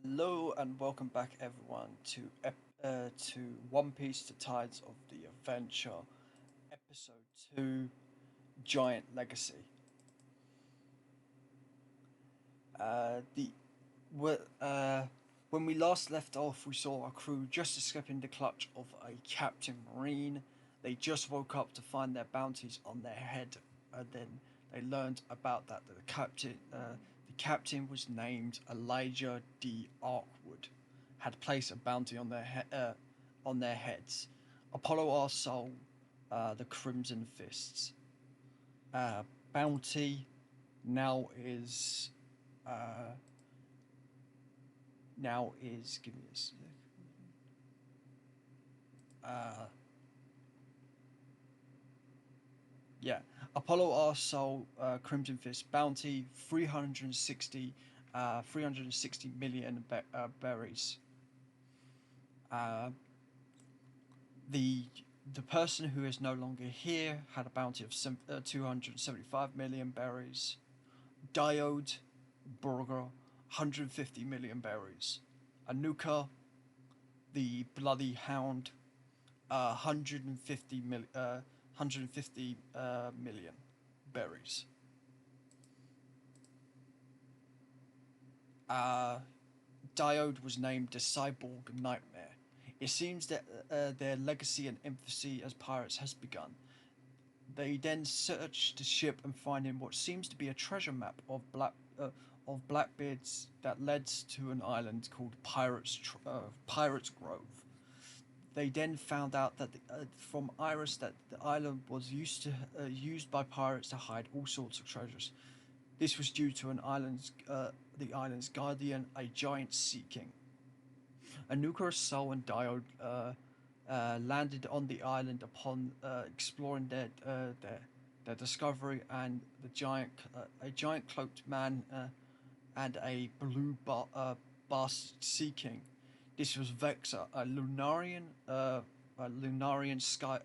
Hello and welcome back, everyone, to One Piece: The Tides of the Adventure, Episode 2, Giant Legacy. The wh- When we last left off, we saw our crew just escaping the clutch of a Captain Marine. They just woke up to find their bounties on their head, and then they learned about that the captain was named Elijah D. Arkwood, had placed a bounty on on their heads. Apollo our soul, the Crimson Fists. Uh, Bounty now is uh, give me a sec. Uh, yeah, Apollo R Soul, Crimson Fist bounty 360 million berries. Uh, the the person who is no longer here had a bounty of 275 million berries. Diode Burger 150 million berries. Anuka the Bloody Hound 150 million berries. Uh, Diode was named the Cyborg Nightmare. It seems that their legacy and infancy as pirates has begun. They then search the ship and find in what seems to be a treasure map of Blackbeards that led to an island called Pirates Grove. They then found out that from Iris that the island was used by pirates to hide all sorts of treasures. This was due to the island's guardian, a giant sea king. Anuka, Sol, and Diode landed on the island upon exploring their discovery, and a giant cloaked man and a bast sea king. This was Vexor, a Lunarian sky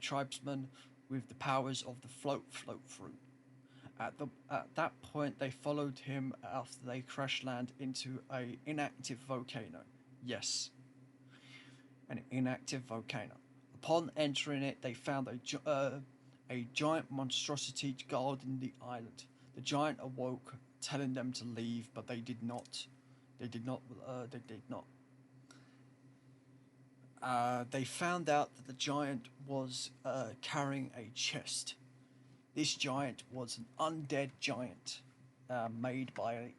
tribesman with the powers of the float fruit. At that point, they followed him after they crash land into a inactive volcano. Yes, an inactive volcano. Upon entering it, they found a giant monstrosity guarding the island. The giant awoke, telling them to leave, but they did not. They did not. They did not. They found out that the giant was carrying a chest. This giant was an undead giant, made by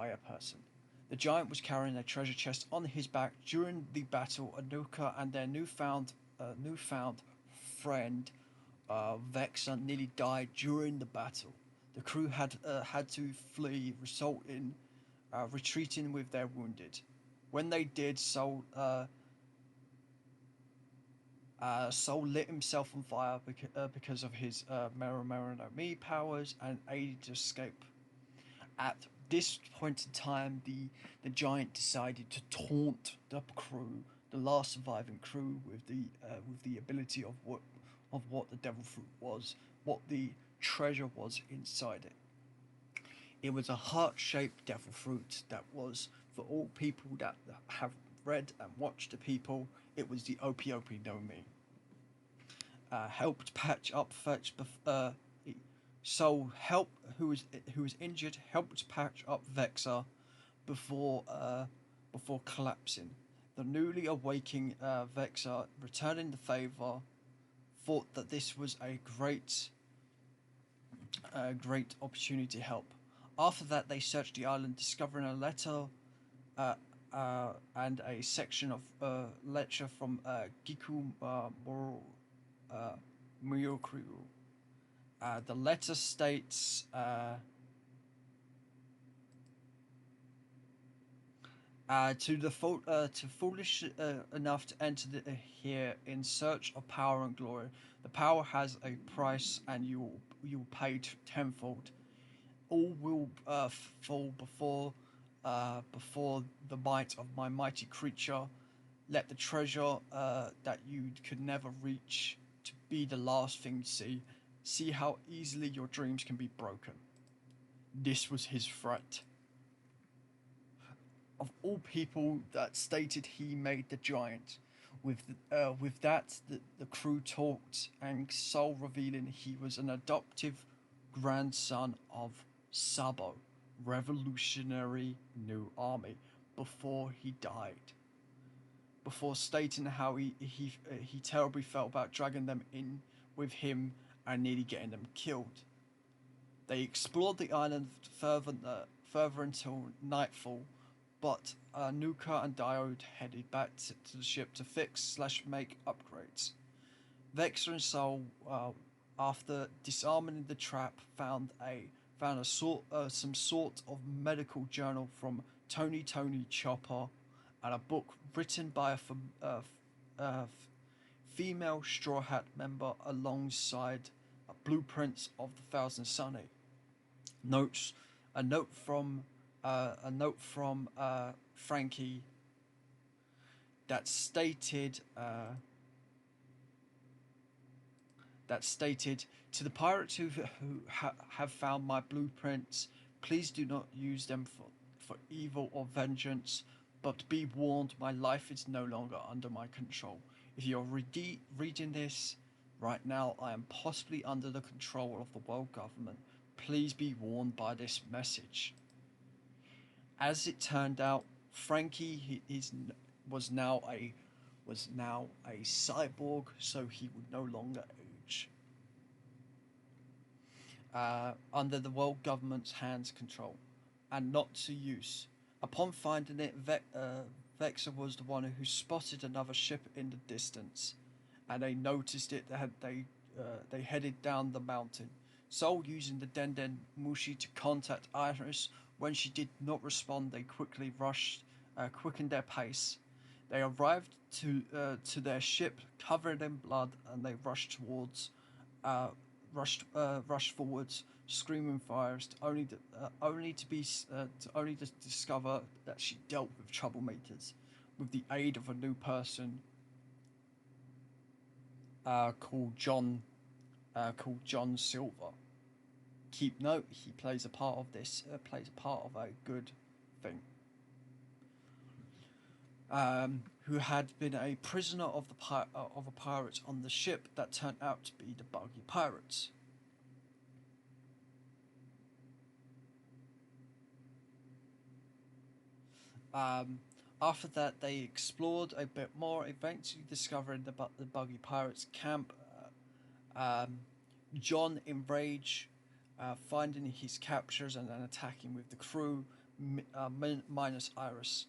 a person. The giant was carrying a treasure chest on his back. During the battle, Anuka and their newfound friend Vexer nearly died during the battle. The crew had to flee, result in retreating with their wounded. When they did, Soul lit himself on fire because of his Mero Me powers and aided to escape. At this point in time, the giant decided to taunt the crew, the last surviving crew, with the ability of what the devil fruit was, what the treasure was inside it. It was a heart-shaped devil fruit that was for all people that have read and watched the people. It was the Opiopi no Mi. Helped patch up Fetch. Soul help who was injured helped patch up Vexor before before collapsing. The newly awaking Vexor, returning the favor, thought that this was a great opportunity to help. After that, they searched the island, discovering a letter and a section of lecture from Giku uh, Muyokuru. The letter states to foolish enough to enter here in search of power and glory. The power has a price, and you will pay tenfold. All will fall before the might of my mighty creature. Let the treasure that you could never reach to be the last thing you see. See how easily your dreams can be broken. This was his threat. of all people that stated he made the giant. With that, the crew talked, and Sol revealing he was an adoptive grandson of Sabo, Revolutionary New Army, before he died. Before stating how he terribly felt about dragging them in with him and nearly getting them killed. They explored the island further until nightfall, but Nuka and Diode headed back to the ship to fix/make upgrades. Vexor and Soul, after disarming the trap, found some sort of medical journal from Tony Chopper, and a book written by a female Straw Hat member alongside blueprints of the Thousand Sunny. Notes, a note from Frankie that stated to the pirates who have found my blueprints, please do not use them for evil or vengeance, but be warned, my life is no longer under my control. If you're reading this right now, I am possibly under the control of the world government. Please be warned by this message. As it turned out, Frankie was now a cyborg, so he would no longer age. Under the world government's hands control, and not to use. Upon finding it, Vexor was the one who spotted another ship in the distance, and they noticed it. They headed down the mountain. Soul using the Denden Mushi to contact Iris. When she did not respond, they quickly quickened their pace. They arrived to their ship covered in blood, and they rushed forwards, screaming fires, only to discover that she dealt with troublemakers with the aid of a new person called John Silver. Keep note, he plays a part of this, plays a part of a good thing. Who had been a prisoner of a pirate on the ship that turned out to be the Buggy Pirates. After that, they explored a bit more, eventually discovering the Buggy Pirates camp. Um, John, enraged, finding his captures and then attacking with the crew, minus Iris.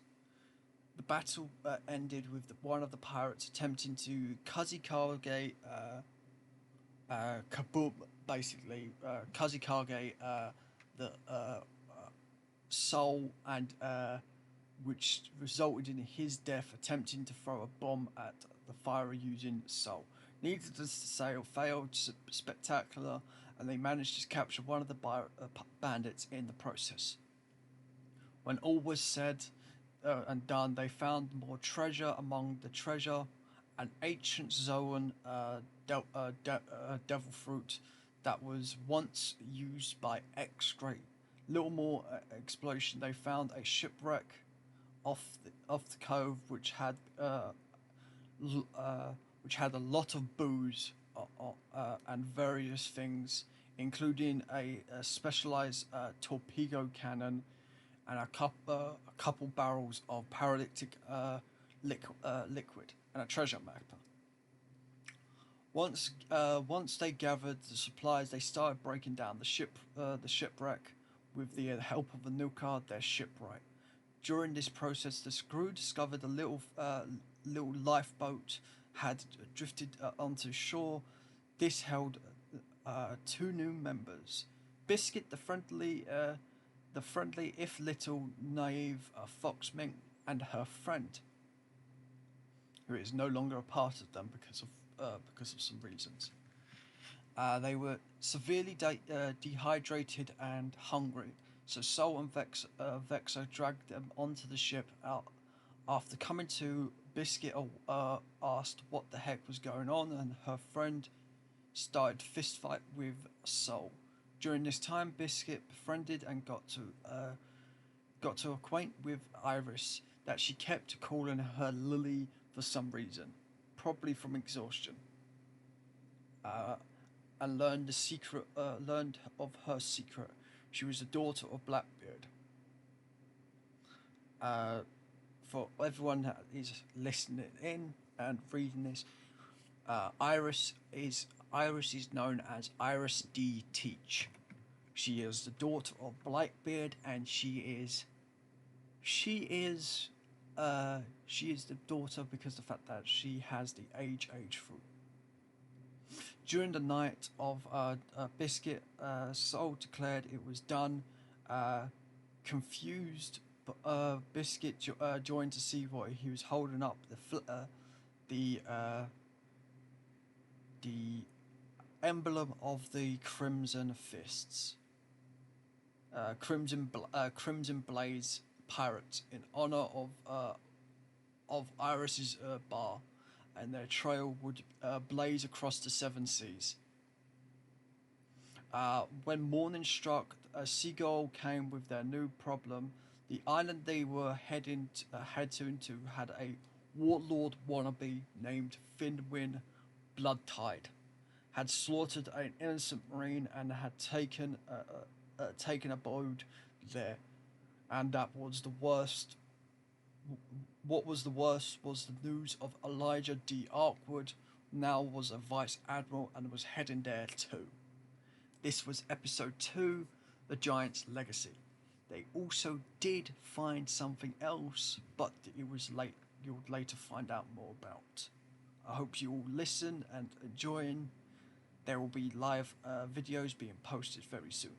The battle ended with one of the pirates attempting to Kazikage kaboom, basically. Kazikage the soul, and which resulted in his death, attempting to throw a bomb at the fire using soul. Needless to say, failed spectacular, and they managed to capture one of the bandits in the process. When all was said and done, they found more treasure among the treasure, an ancient Zoan devil fruit that was once used by X-Ray. Little more exploration. They found a shipwreck off the cove, which had a lot of booze and various things, including a specialized torpedo cannon and a couple barrels of paralytic liquid and a treasure map. Once they gathered the supplies, they started breaking down the shipwreck with the help of the Nuka, their shipwright. During this process, the crew discovered a little lifeboat had drifted onto shore. This held two new members: Biscuit, the friendly if little naive fox mink, and her friend, who is no longer a part of them because of some reasons. They were severely dehydrated and hungry, so Sol and Vexo dragged them onto the ship. After coming to, Biscuit asked what the heck was going on, and her friend started fist fight with Sol. During this time, Biscuit befriended and got to got to acquaint with Iris that she kept calling her Lily for some reason, probably from exhaustion, uh, and learned of her secret. She was the daughter of Blackbeard. Uh, for everyone that is listening in and reading this, Iris is known as Iris D. Teach. She is the daughter of Blackbeard, and she is she is the daughter because of the fact that she has the age fruit. During the night of Biscuit, Soul declared it was done. Uh, Confused, Biscuit joined to see what he was holding up. The the emblem of the Crimson Fists, Crimson Blaze pirates, in honor of Iris's bar, and their trail would blaze across the seven seas. When morning struck, a seagull came with their new problem. The island they were heading to had a warlord wannabe named Finwin Bloodtide. Had slaughtered an innocent marine and had taken abode there. And that was the worst. What was the worst was the news of Elijah D. Arkwood now was a vice admiral and was heading there too. This was episode 2, The Giant's Legacy. They also did find something else, but it was late. You'll later find out more about. I hope you all listen and enjoying. There will be live videos being posted very soon.